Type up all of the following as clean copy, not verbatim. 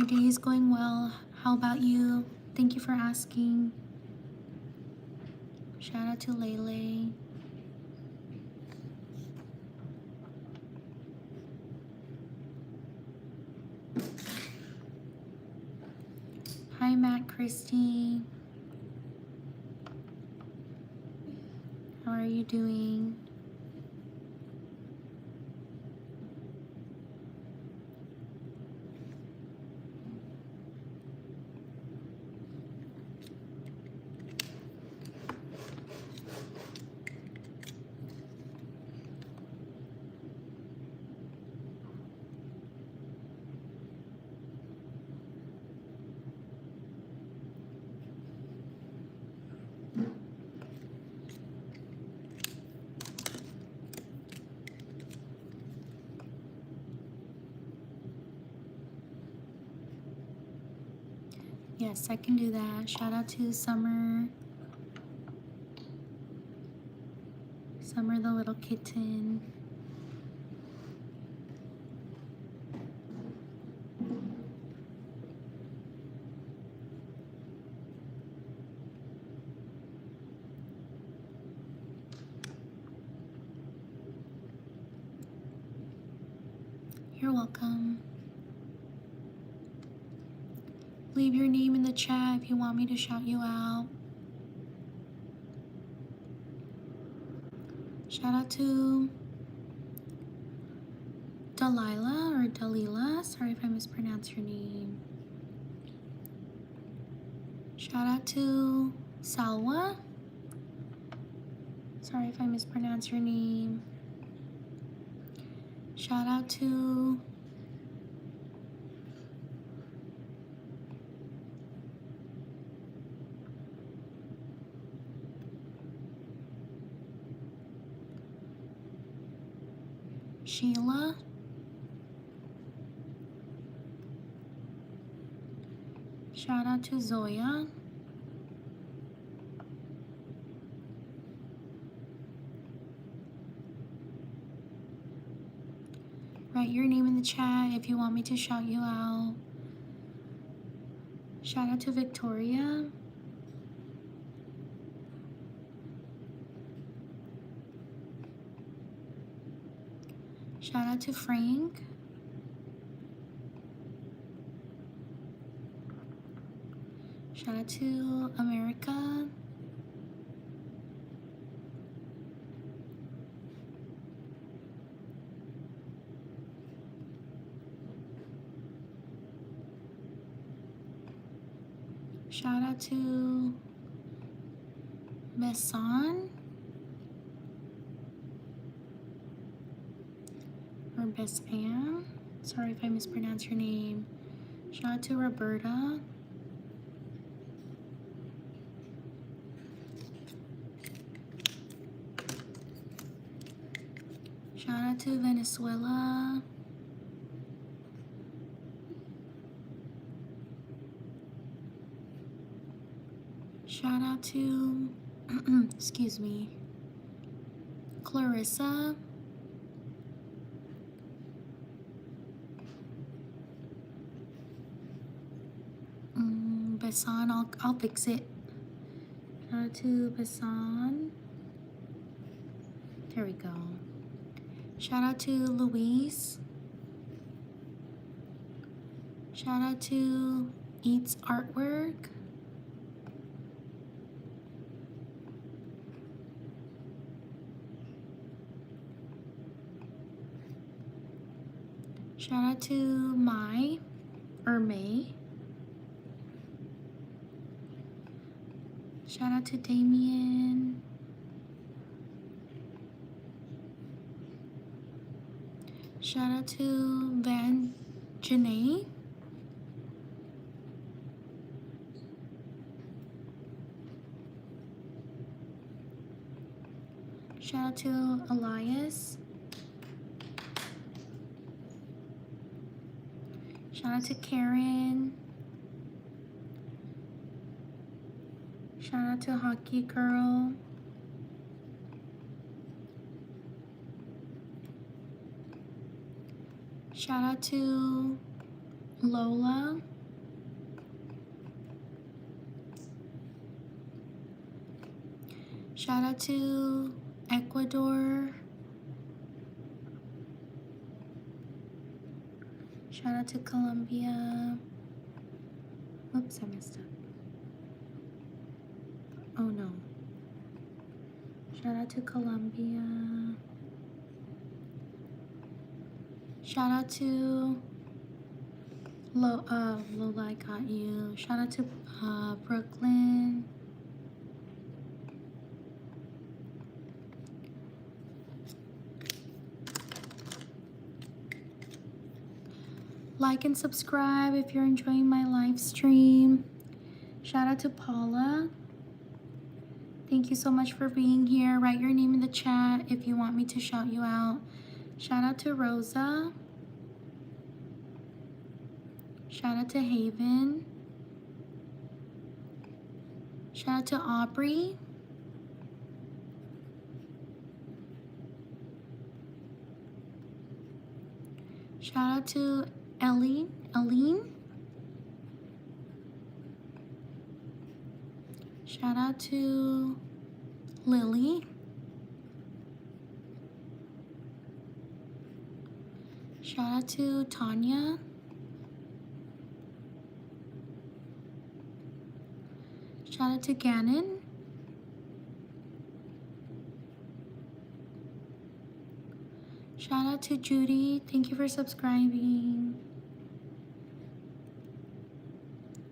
day is going well. How about you? Thank you for asking. Shout out to Lele. Hi, Matt, Christy. How are you doing? Yes, I can do that. Shout out to Summer. Summer the little kitten. You're welcome. Leave your name in the chat if you want me to shout you out. Shout out to Delilah or Dalila. Sorry if I mispronounce your name. Shout out to Salwa. Sorry if I mispronounce your name. Shout out to Sheila. Shout out to Zoya. Write your name in the chat if you want me to shout you out. Shout out to Victoria. Shout out to Frank. Shout out to America. Shout out to Besson or Bespan. Sorry if I mispronounce your name. Shout out to Roberta. Shout out to Venezuela. Shout out to, excuse me, Clarissa. Besson, I'll fix it. Shout out to Besson. There we go. Shout out to Louise. Shout out to Eats Artwork. Shout out to May. Shout out to Damien. Shout out to Van Janae. Shout out to Elias. Shout out to Karen. Shout out to Hockey Girl. Shout out to Lola. Shout out to Ecuador. Shout out to Colombia. Whoops, I messed up. Oh no. Shout out to Colombia. Shout out to Lola, I got you. Shout out to Brooklyn. Like and subscribe if you're enjoying my live stream. Shout out to Paula. Thank you so much for being here. Write your name in the chat if you want me to shout you out. Shout out to Rosa. Shout out to Haven. Shout out to Aubrey. Shout out to Aline. Shout out to Lily. Shout out to Tanya. Shout out to Gannon. Shout out to Judy. Thank you for subscribing.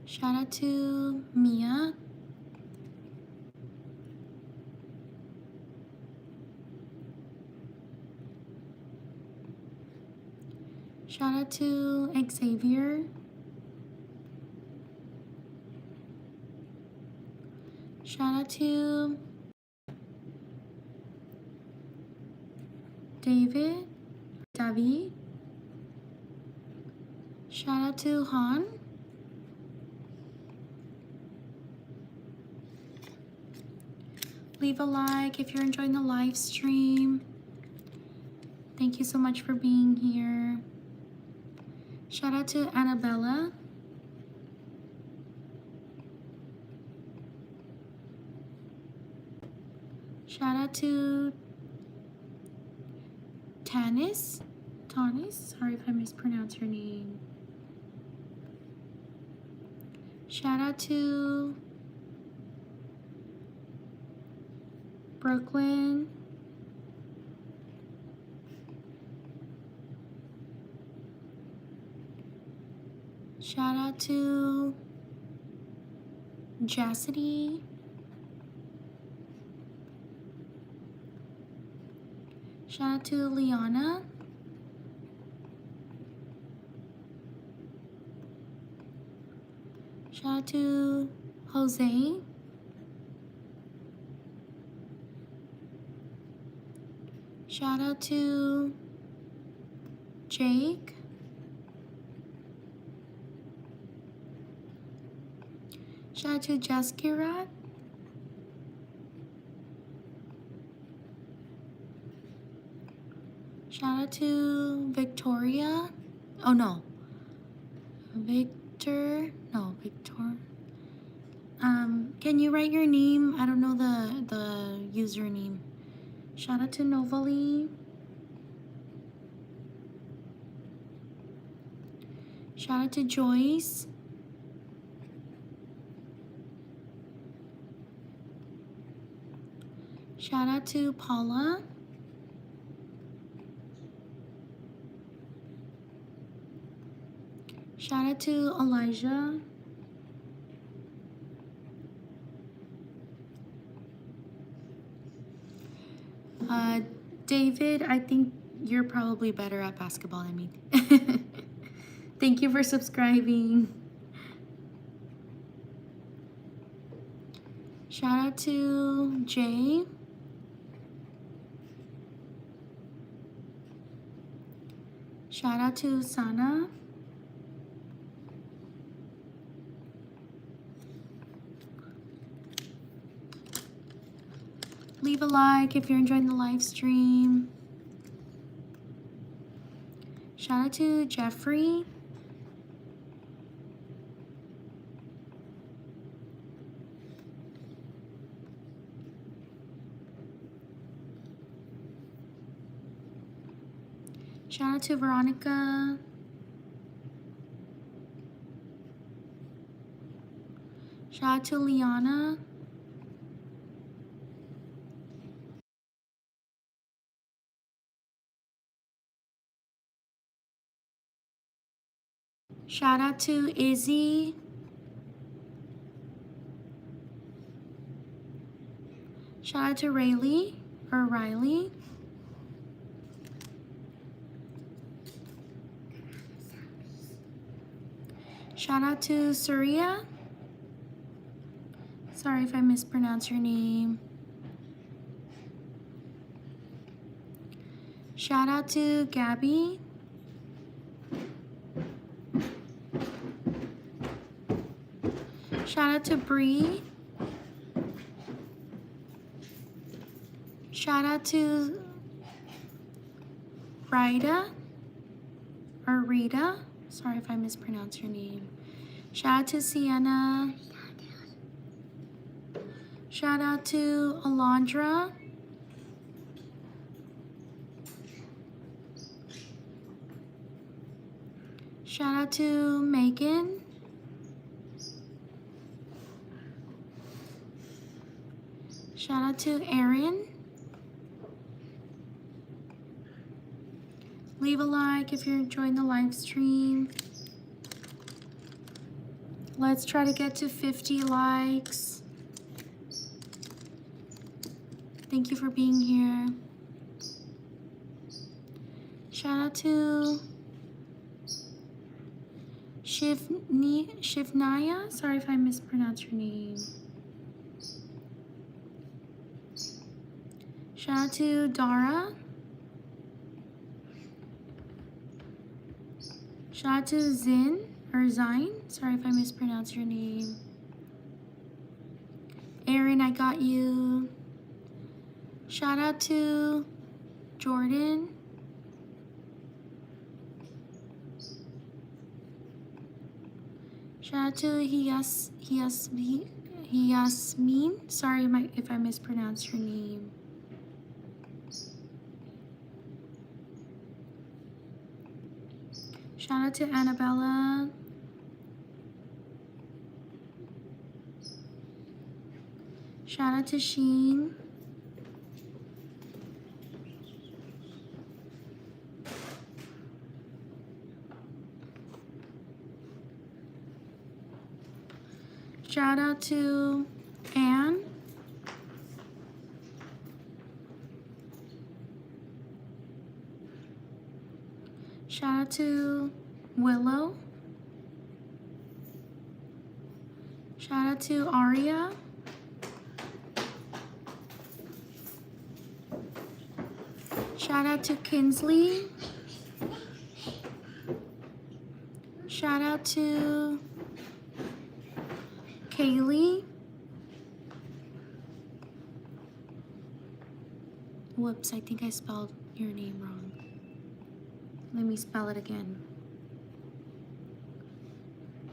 Shout out to Mia. Shout out to Xavier. Shout out to David. Shout out to Han. Leave a like if you're enjoying the live stream. Thank you so much for being here. Shout out to Annabella. Shout out to Tanis. Sorry if I mispronounce your name. Shout out to Brooklyn. Shout out to Jassity. Shout out to Liana. Shout out to Jose. Shout out to Jake. Shout out to Jaskirat. Shout out to Victoria. Oh no. Victor. Can you write your name? I don't know the username. Shout out to Novali. Shout out to Joyce. Shout out to Paula. Shout out to Elijah. David, I think you're probably better at basketball than me. Thank you for subscribing. Shout out to Jay. Shout out to Sana. Leave a like if you're enjoying the live stream. Shout out to Jeffrey. Shout out to Veronica. Shout out to Liana. Shout out to Izzy. Shout out to Riley. Shout out to Surya. Sorry if I mispronounce your name. Shout out to Gabby. Shout out to Bree. Shout out to Rita. Sorry if I mispronounce your name. Shout out to Sienna. Shout out to Alondra. Shout out to Megan. Shout out to Erin. Leave a like if you're enjoying the live stream. Let's try to get to 50 likes. Thank you for being here. Shout out to Shivnaya. Sorry if I mispronounced your name. Shout out to Dara. Shout out to Zine. Sorry if I mispronounced your name. Erin, I got you. Shout out to Jordan. Shout out to Yasmin. Sorry if I mispronounced your name. Shout out to Annabella. Shout out to Sheen. Shout out to Anne. Shout out to Willow. Shout out to Aria. Shout out to Kinsley. Shout out to Kaylee. Whoops, I think I spelled your name wrong. Let me spell it again.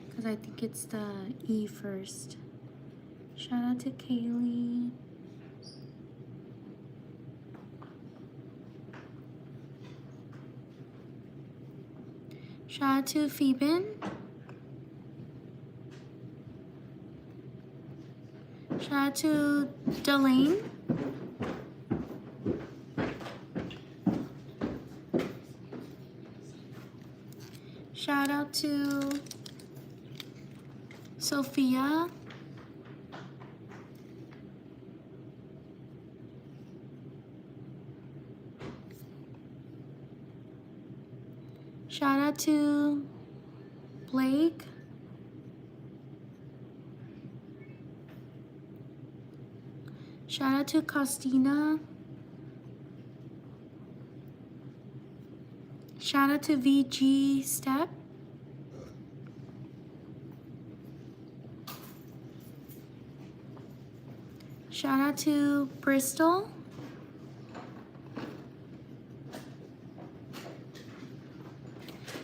Because I think it's the E first. Shout out to Kaylee. Shout out to Phoeben. Shout out to Delane. Shout out to Sophia. Shout out to Blake. Shout out to Costina. Shout out to VG Step. Shout out to Bristol.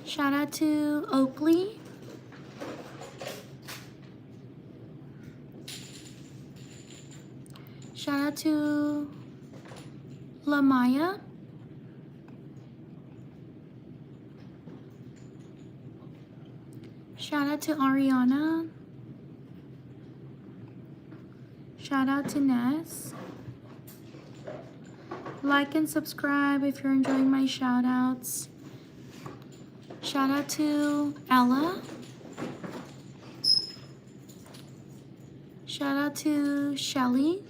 Shout out to Oakley. Shout out to Lamaya. Shout out to Ariana. Shout out to Ness. Like and subscribe if you're enjoying my shout outs. Shout out to Ella. Shout out to Shelly.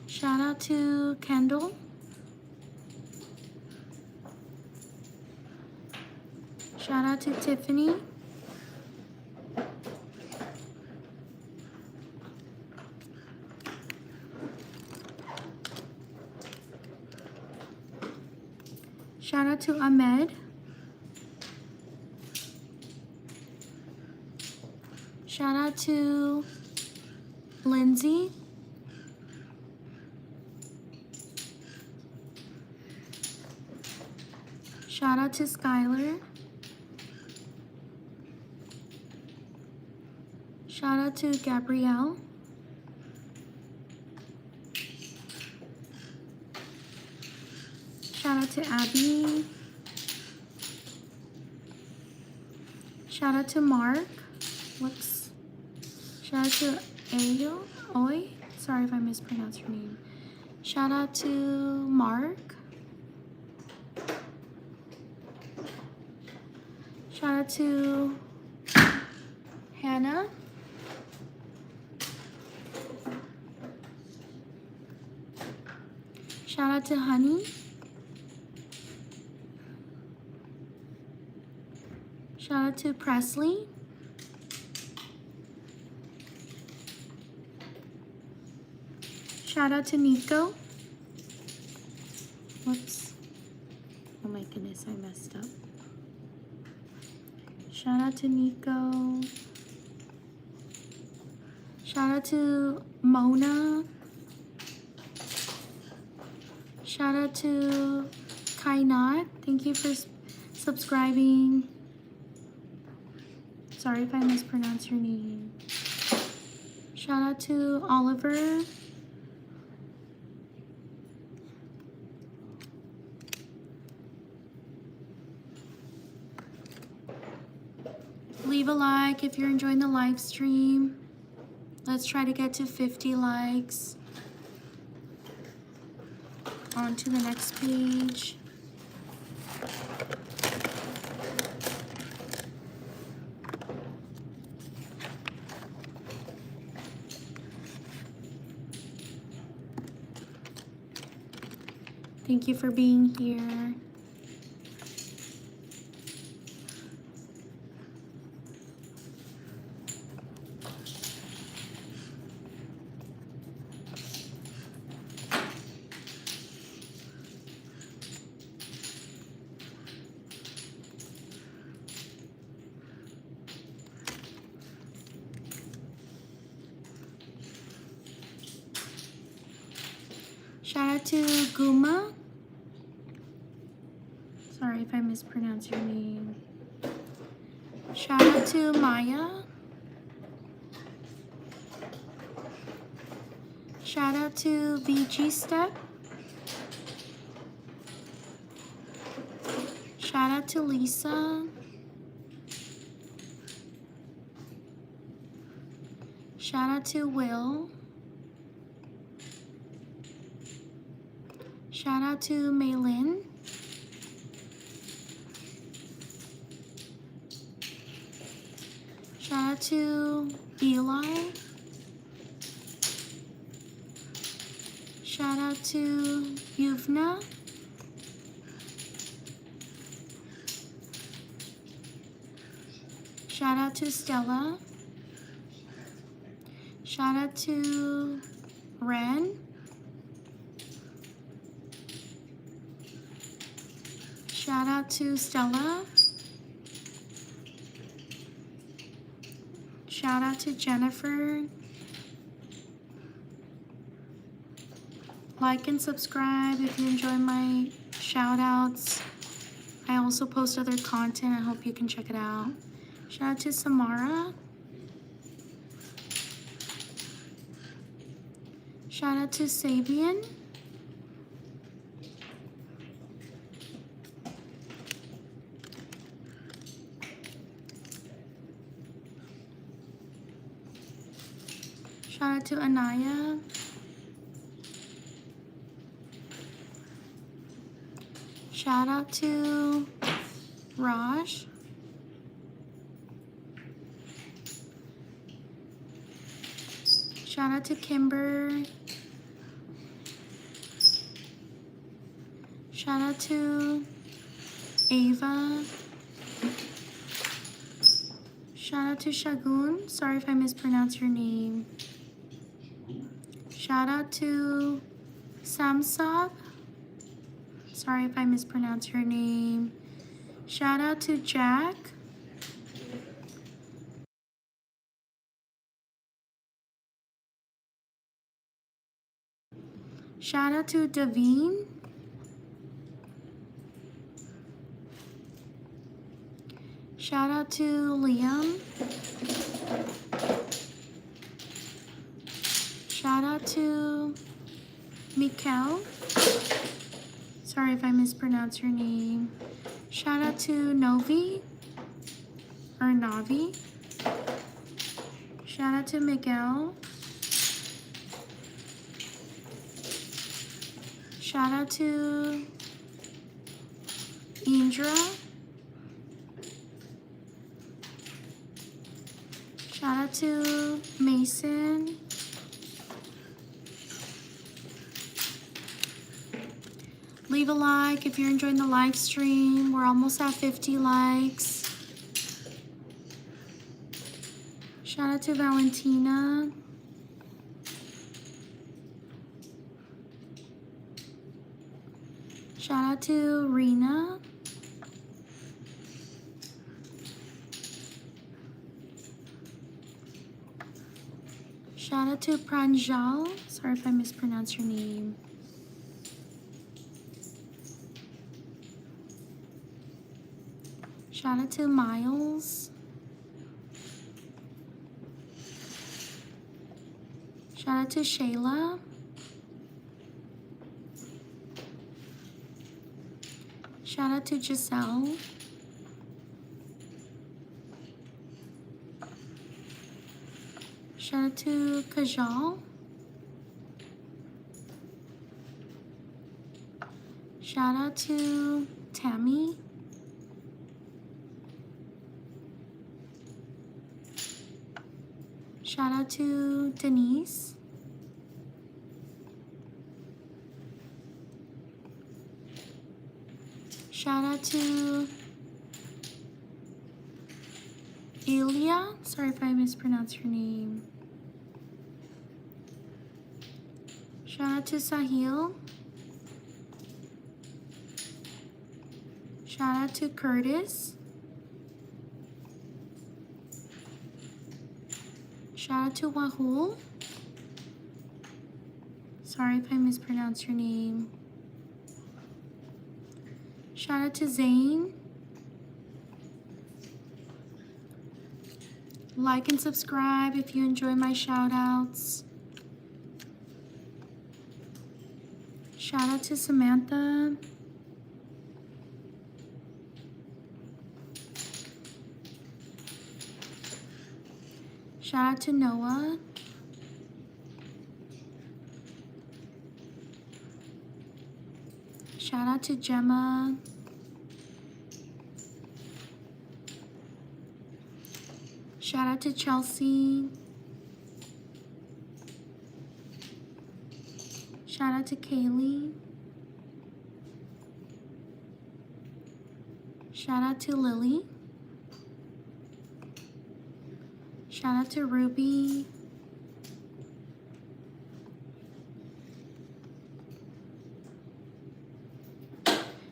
Shout out to Kendall. Shout out to Tiffany. Shout out to Ahmed. Shout out to Lindsay. Shout out to Skylar. Shout out to Gabrielle. Shout out to Abby. Shout out to Mark. Whoops. Shout out to Ayo. Oi. Sorry if I mispronounced your name. Shout out to Mark. Shout out to Hannah. Shout out to Honey. Shout out to Presley. Shout out to Nico. Whoops. Oh my goodness, I messed up. Shout out to Nico. Shout out to Mona. Shout out to Kainat. Thank you for subscribing. Sorry if I mispronounced your name. Shout out to Oliver. Leave a like if you're enjoying the live stream. Let's try to get to 50 likes. On to the next page. Thank you for being here. Shout out to Guma. Sorry if I mispronounced your name. Shout out to Maya. Shout out to VG Step. Shout out to Lisa. Shout out to Will. Shout out to Maylin. Shout out to Eli. Shout out to Yuvna. Shout out to Stella. Shout out to Ren. Shout out to Stella. Shout out to Jennifer. Like and subscribe if you enjoy my shout outs. I also post other content. I hope you can check it out. Shout out to Samara. Shout out to Sabian. Shout out to Anaya. Shout out to Raj. Shout out to Kimber. Shout out to Ava. Shout out to Shagun. Sorry if I mispronounce your name. Shout out to Samsab. Sorry if I mispronounce your name. Shout out to Jack. Shout out to Daveen. Shout out to Liam. Shout out to Mikkel. Sorry if I mispronounce your name. Shout out to Novi or Navi. Shout out to Miguel. Shout out to Indra. Shout out to Mason. Leave a like if you're enjoying the live stream. We're almost at 50 likes. Shout out to Valentina. Shout out to Rena. Shout out to Pranjal. Sorry if I mispronounce your name. Shout out to Miles. Shout out to Shayla. Shout out to Giselle. Shout out to Kajal. Shout out to Tammy. Shout out to Denise. Shout out to Ilya. Sorry if I mispronounce your name. Shout out to Sahil. Shout out to Curtis. Shout out to Wahul. Sorry if I mispronounce your name. Shout out to Zane. Like and subscribe if you enjoy my shout outs. Shout out to Samantha. Shout out to Noah. Shout out to Gemma. Shout out to Chelsea. Shout out to Kaylee. Shout out to Lily. Shout out to Ruby.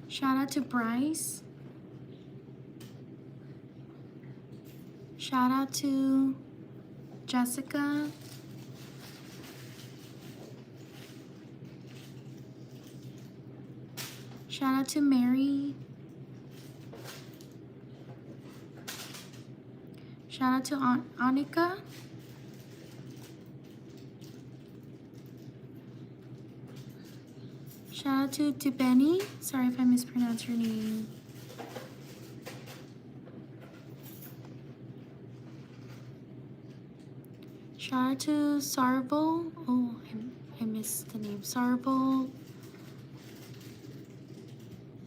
Shout out to Bryce. Shout out to Jessica. Shout out to Mary. Shout out to Annika. Shout out to Benny. Sorry if I mispronounced your name. Shout out to Sarvo. Oh, I missed the name. Sarvo.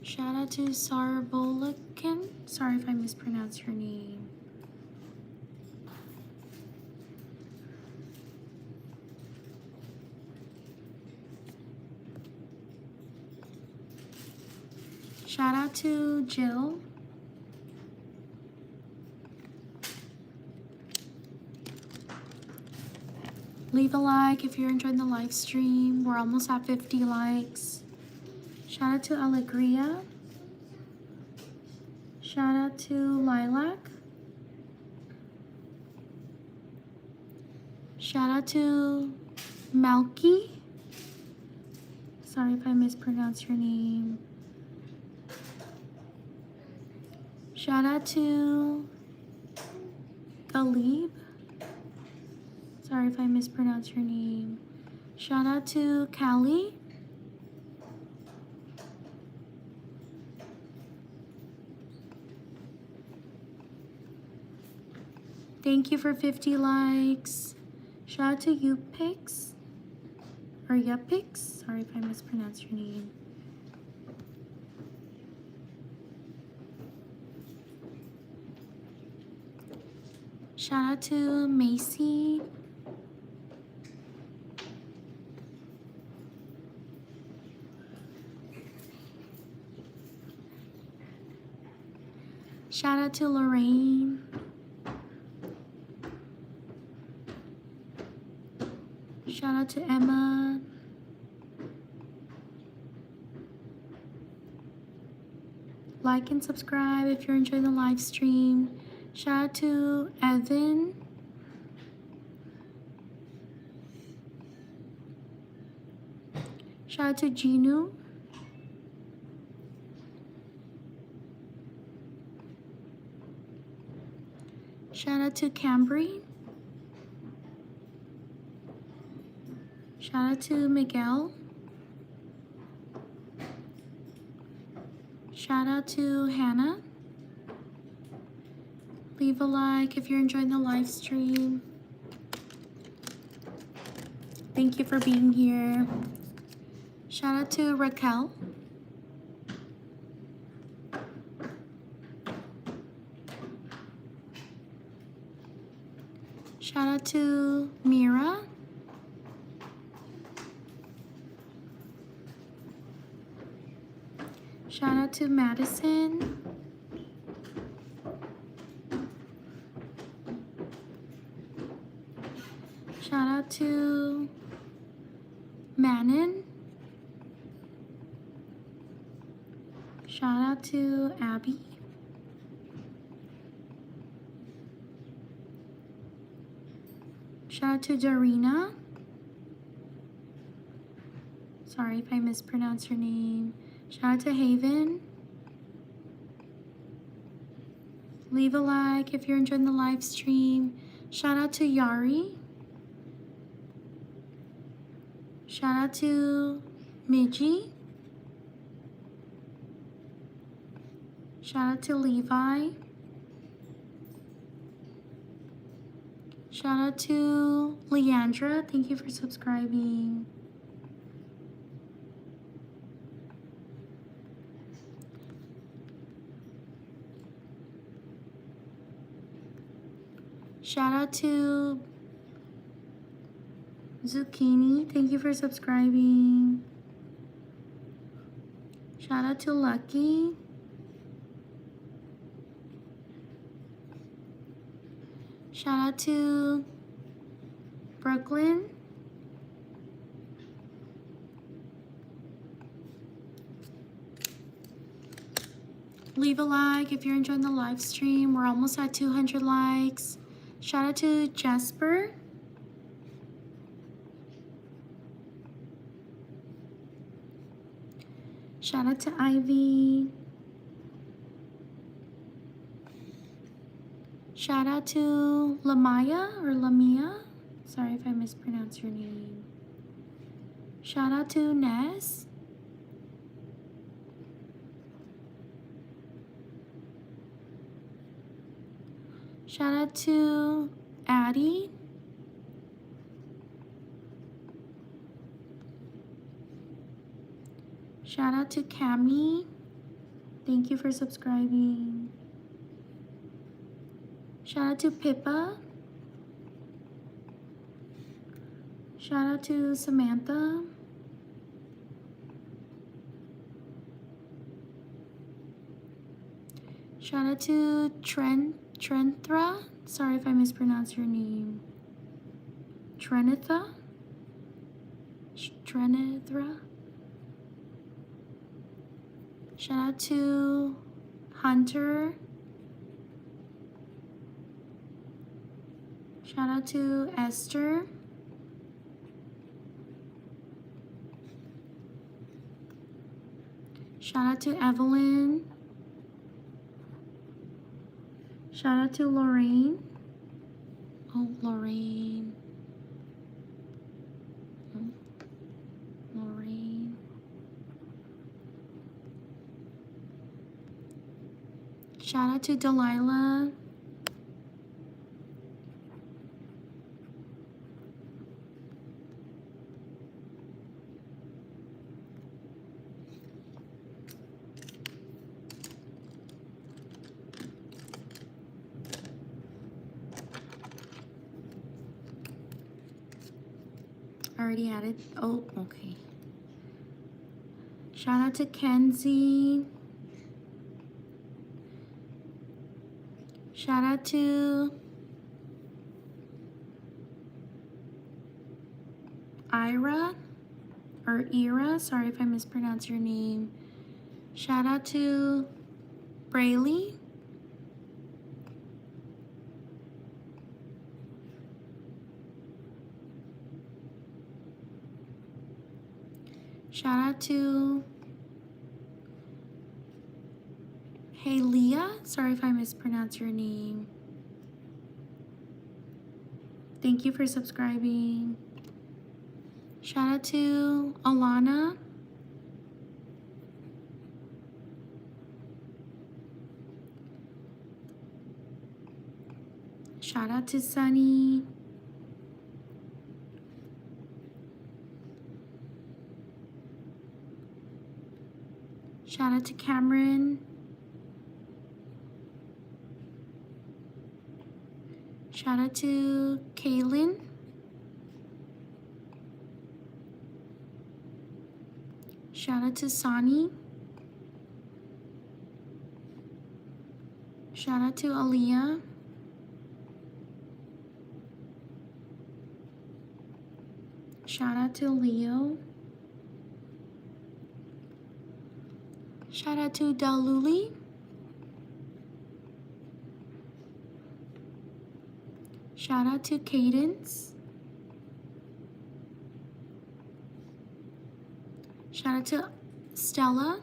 Shout out to Sarvolican. Sorry if I mispronounced your name. Shout out to Jill. Leave a like if you're enjoying the live stream. We're almost at 50 likes. Shout out to Alegria. Shout out to Lilac. Shout out to Malky. Sorry if I mispronounced your name. Shout out to Galib. Sorry if I mispronounced your name. Shout out to Callie. Thank you for 50 likes. Shout out to Upix. Or Yupix. Sorry if I mispronounced your name. Shout out to Macy. Shout out to Lorraine. Shout out to Emma. Like and subscribe if you're enjoying the live stream. Shout out to Evan. Shout out to Ginu. Shout out to Cambry. Shout out to Miguel. Shout out to Hannah. Leave a like if you're enjoying the live stream. Thank you for being here. Shout out to Raquel. Shout out to Mira. Shout out to Madison. Shout out to Manon. Shout out to Abby. Shout out to Darina. Sorry if I mispronounced your name. Shout out to Haven. Leave a like if you're enjoying the live stream. Shout out to Yari. Shout out to Miji. Shout out to Levi. Shout out to Leandra. Thank you for subscribing. Shout out to Zucchini. Thank you for subscribing. Shout out to Lucky. Shout out to Brooklyn. Leave a like if you're enjoying the live stream. We're almost at 200 likes. Shout out to Jasper. Shout out to Ivy. Shout out to Lamaya or Lamia. Sorry if I mispronounced your name. Shout out to Ness. Shout out to Addie. Shout out to Cami. Thank you for subscribing. Shout out to Pippa. Shout out to Samantha. Shout out to Trenthra. Sorry if I mispronounce your name. Trenithra? Trenithra? Shout out to Hunter. Shout out to Esther. Shout out to Evelyn. Shout out to Lorraine. Oh, Lorraine. Oh, Lorraine. Shout out to Delilah. Already added. Oh, okay. Shout out to Kenzie. Shout out to Ira or Ira. Sorry if I mispronounce your name. Shout out to Braylee. Shout out to Hey Leah. Sorry if I mispronounce your name. Thank you for subscribing. Shout out to Alana. Shout out to Sunny. Shout out to Cameron. Shout out to Kaylin. Shout out to Sani. Shout out to Aaliyah. Shout out to Leo. Shout out to Daluli. Shout out to Cadence. Shout out to Stella.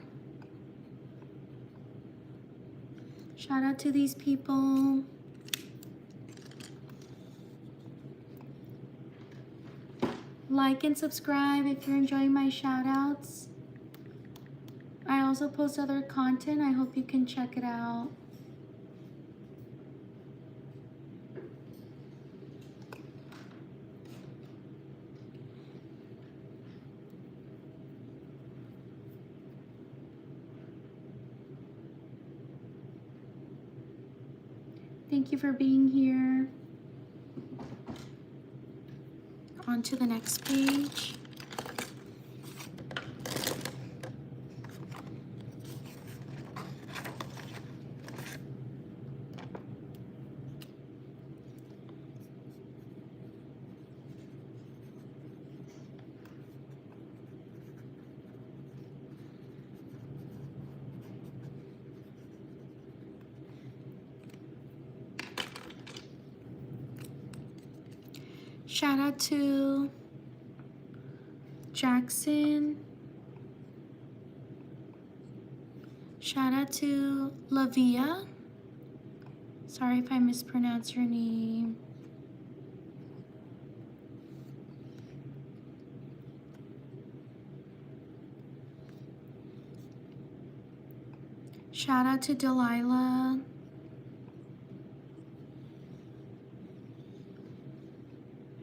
Shout out to these people. Like and subscribe if you're enjoying my shout outs. I also post other content. I hope you can check it out. Thank you for being here. On to the next page. Shout out to Jackson. Shout out to Lavia. Sorry if I mispronounce your name. Shout out to Delilah.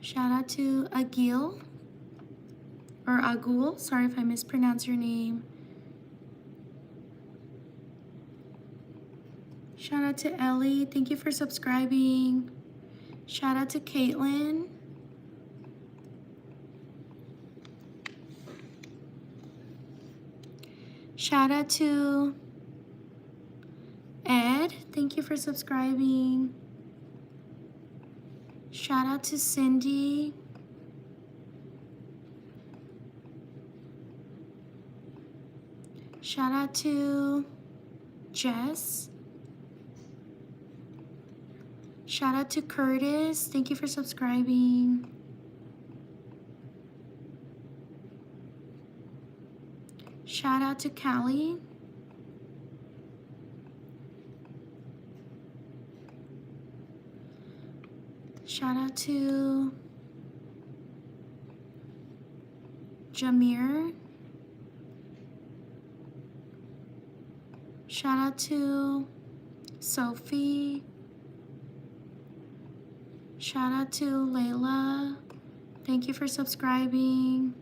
Shout out to Agil or Agul. Sorry if I mispronounce your name. Shout out to Ellie. Thank you for subscribing. Shout out to Caitlin. Shout out to Ed. Thank you for subscribing. Shout out to Cindy. Shout out to Jess. Shout out to Curtis. Thank you for subscribing. Shout out to Callie. Shout out to Jameer. Shout out to Sophie. Shout out to Layla. Thank you for subscribing.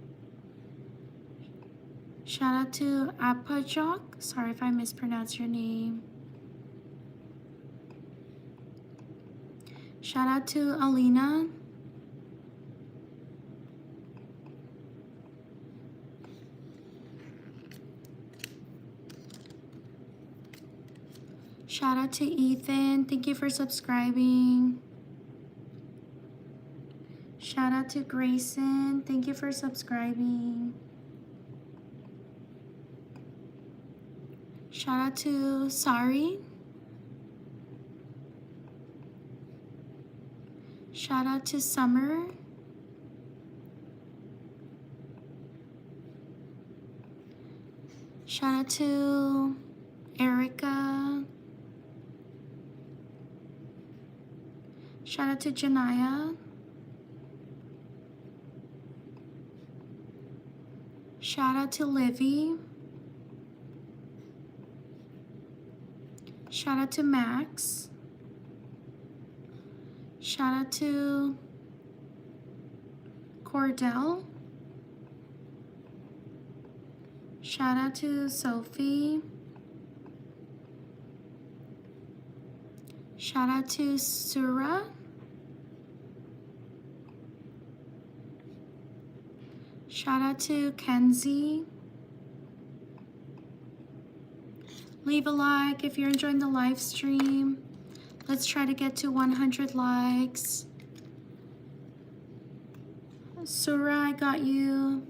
Shout out to Apajok. Sorry if I mispronounced your name. Shout out to Alina. Shout out to Ethan. Thank you for subscribing. Shout out to Grayson. Thank you for subscribing. Shout out to Sari. Shout out to Summer. Shout out to Erica. Shout out to Janaya. Shout out to Livy. Shout out to Max. Shout out to Cordell. Shout out to Sophie. Shout out to Surah. Shout out to Kenzie. Leave a like if you're enjoying the live stream. Let's try to get to 100 likes. Surah, I got you.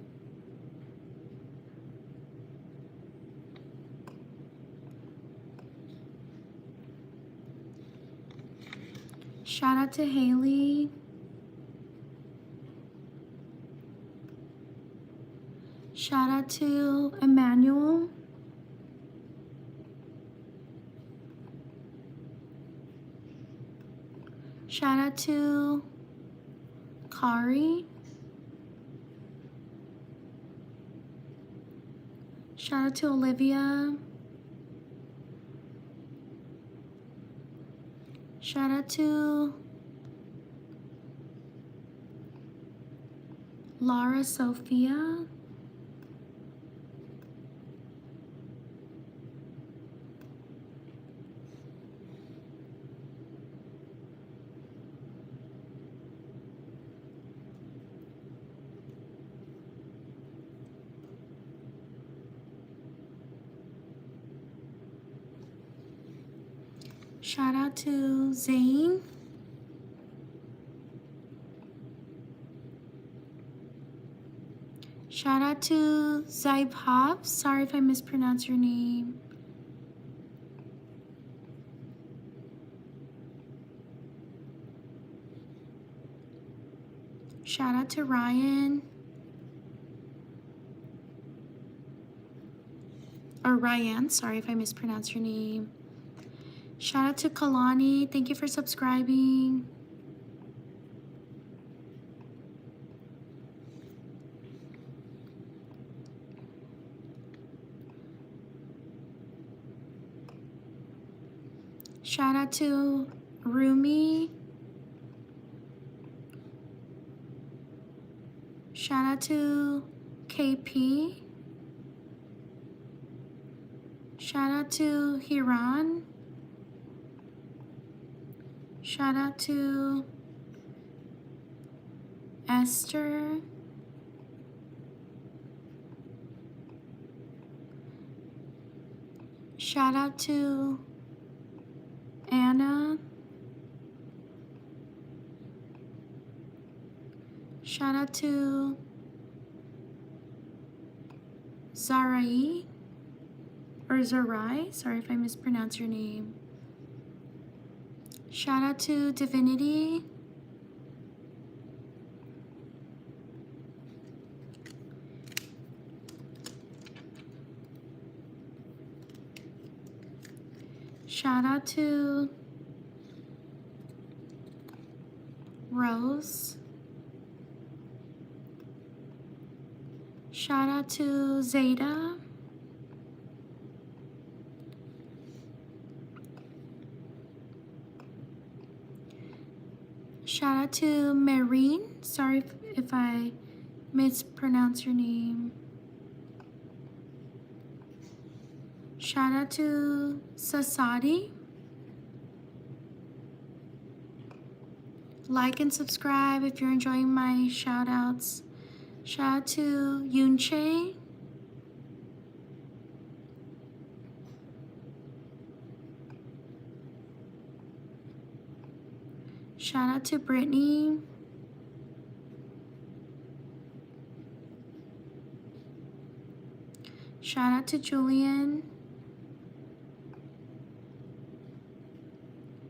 Shout out to Haley. Shout out to Emmanuel. Shout out to Kari. Shout out to Olivia. Shout out to Laura Sophia. Shout out to Zane. Shout out to Zaibhab. Sorry if I mispronounced your name. Shout out to Ryan. Or Ryan, sorry if I mispronounced your name. Shout out to Kalani. Thank you for subscribing. Shout out to Rumi. Shout out to KP. Shout out to Hiran. Shout out to Esther. Shout out to Anna. Shout out to Zarai or Zarai. Sorry if I mispronounce your name. Shout out to Divinity. Shout out to Rose. Shout out to Zeta. Shout out to Marine. Sorry if I mispronounce your name. Shout out to Sasadi. Like and subscribe if you're enjoying my shout outs. Shout out to Yunche. Shout out to Brittany. Shout out to Julian.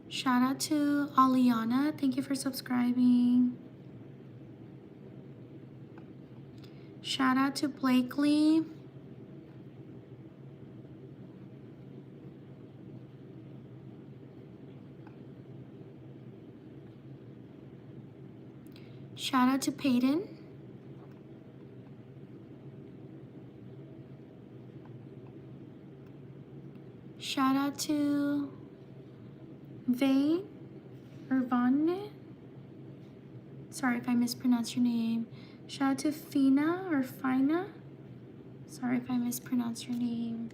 Shout out to Aliana. Thank you for subscribing. Shout out to Blakely. Shout out to Peyton. Shout out to Vane or Vonne. Sorry if I mispronounced your name. Shout out to Fina or Fina. Sorry if I mispronounced your name.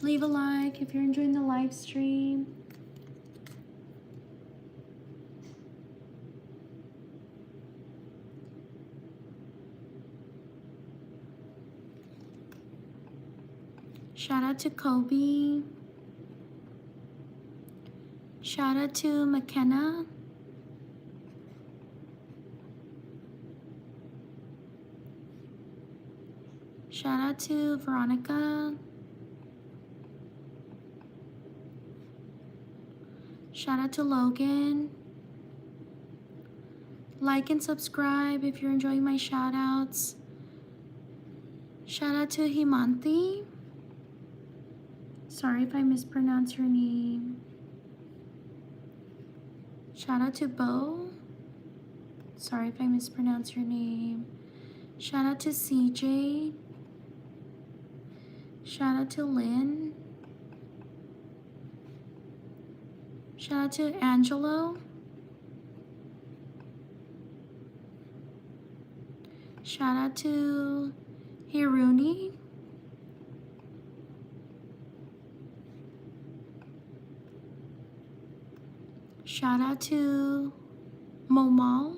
Leave a like if you're enjoying the live stream. Shout out to Kobe. Shout out to McKenna. Shout out to Veronica. Shout out to Logan. Like and subscribe if you're enjoying my shout outs. Shout out to Himanthi. Sorry if I mispronounce your name. Shout out to Bo. Sorry if I mispronounce your name. Shout out to CJ. Shout out to Lynn. Shout out to Angelo. Shout out to Hiruni. Shout out to Momal.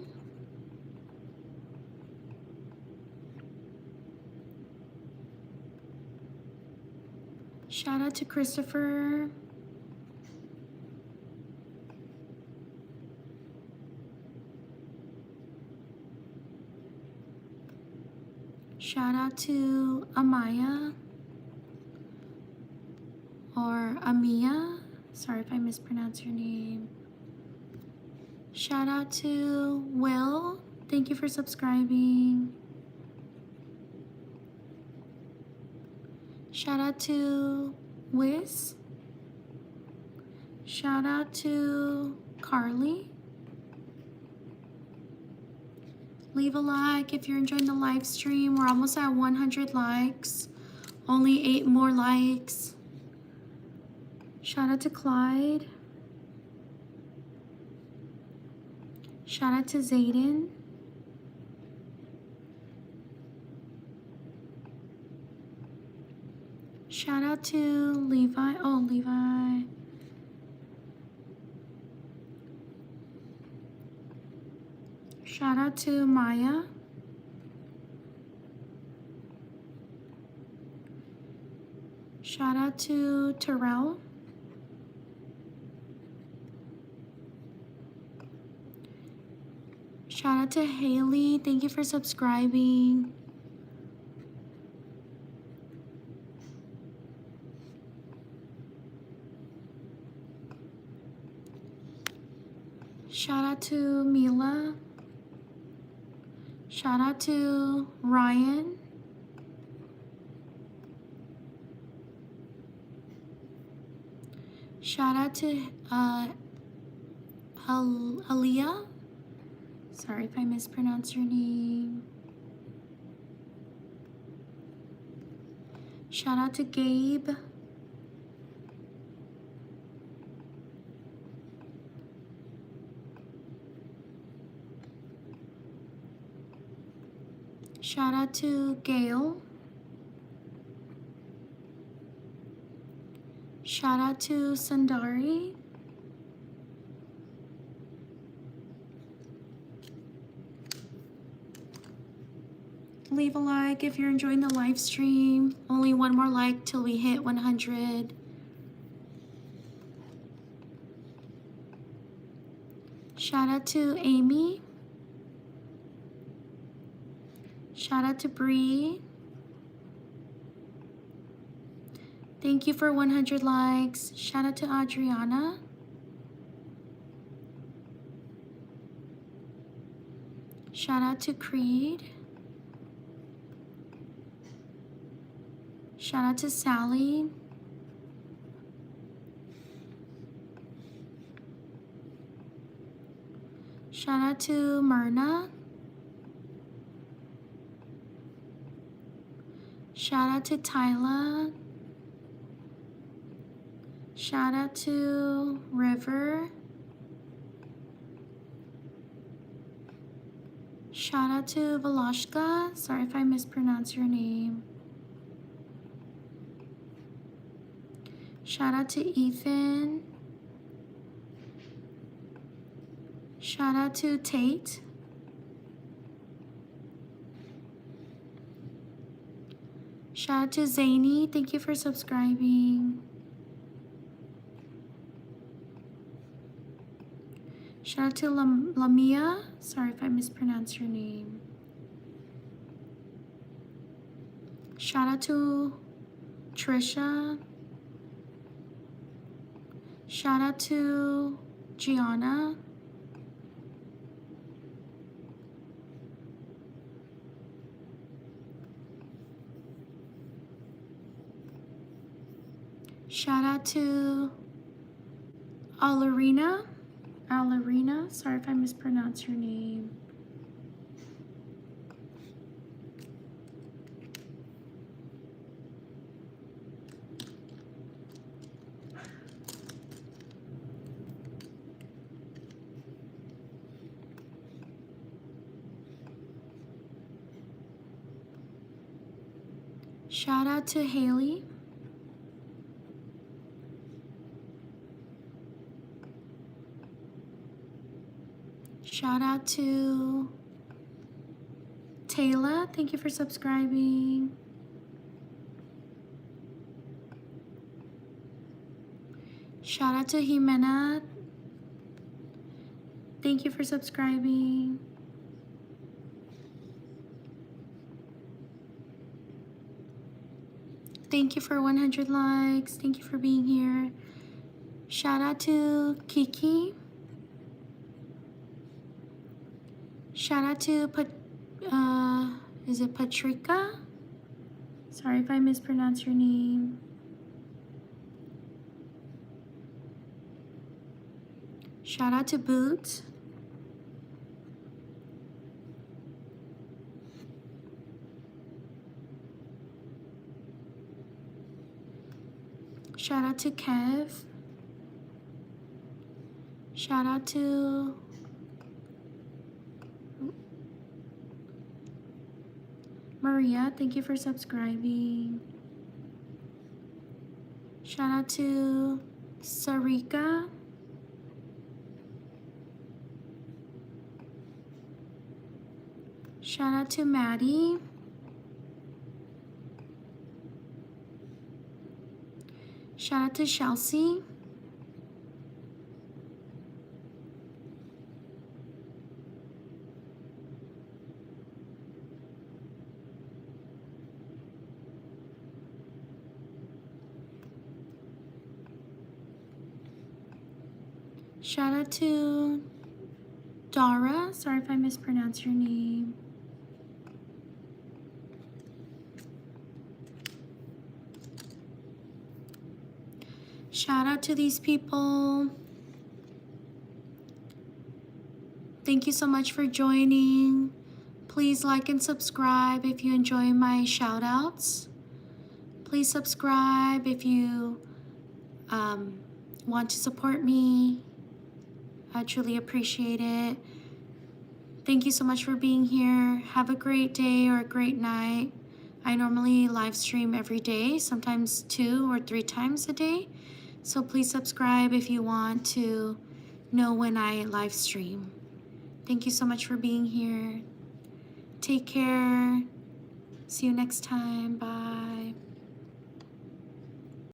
Shout out to Christopher. Shout out to Amaya or Amia. Sorry if I mispronounce your name. Shout out to Will. Thank you for subscribing. Shout out to Wiz. Shout out to Carly. Leave a like if you're enjoying the live stream. We're almost at 100 likes. Only 8 more likes. Shout out to Clyde. Shout out to Zayden. Shout out to Levi. Oh, Levi. Shout out to Maya. Shout out to Terrell. Shout out to Haley. Thank you for subscribing. Shout out to Mila. Shout out to Ryan. Shout out to Aliyah. Sorry if I mispronounce your name. Shout out to Gabe. Shout out to Gail. Shout out to Sundari. Leave a like if you're enjoying the live stream. Only one more like till we hit 100. Shout out to Amy. Shout out to Bree. Thank you for 100 likes. Shout out to Adriana. Shout out to Creed. Shout out to Sally. Shout out to Myrna. Shout out to Tyla. Shout out to River. Shout out to Veloshka. Sorry if I mispronounce your name. Shout out to Ethan. Shout out to Tate. Shout out to Zany. Thank you for subscribing. Shout out to Lamia. Sorry if I mispronounce your name. Shout out to Trisha. Shout out to Gianna. Shout out to Alarina. Sorry if I mispronounce your name. Shout out to Haley. Shout out to Taylor. Thank you for subscribing. Shout out to Jimena. Thank you for subscribing. Thank you for 100 likes. Thank you for being here. Shout out to Kiki. Shout out to is it Patrika? Sorry if I mispronounce your name. Shout out to Boots. Shout out to Kev. Shout out to Maria. Thank you for subscribing. Shout out to Sarika. Shout out to Maddie. Shout out to Chelsea. Shout out to Dara. Sorry if I mispronounced your name. Shout out to these people. Thank you so much for joining. Please like and subscribe if you enjoy my shout outs. Please subscribe if you want to support me. I truly appreciate it. Thank you so much for being here. Have a great day or a great night. I normally live stream every day, sometimes 2 or 3 times a day. So please subscribe if you want to know when I live stream. Thank you so much for being here. Take care. See you next time. Bye.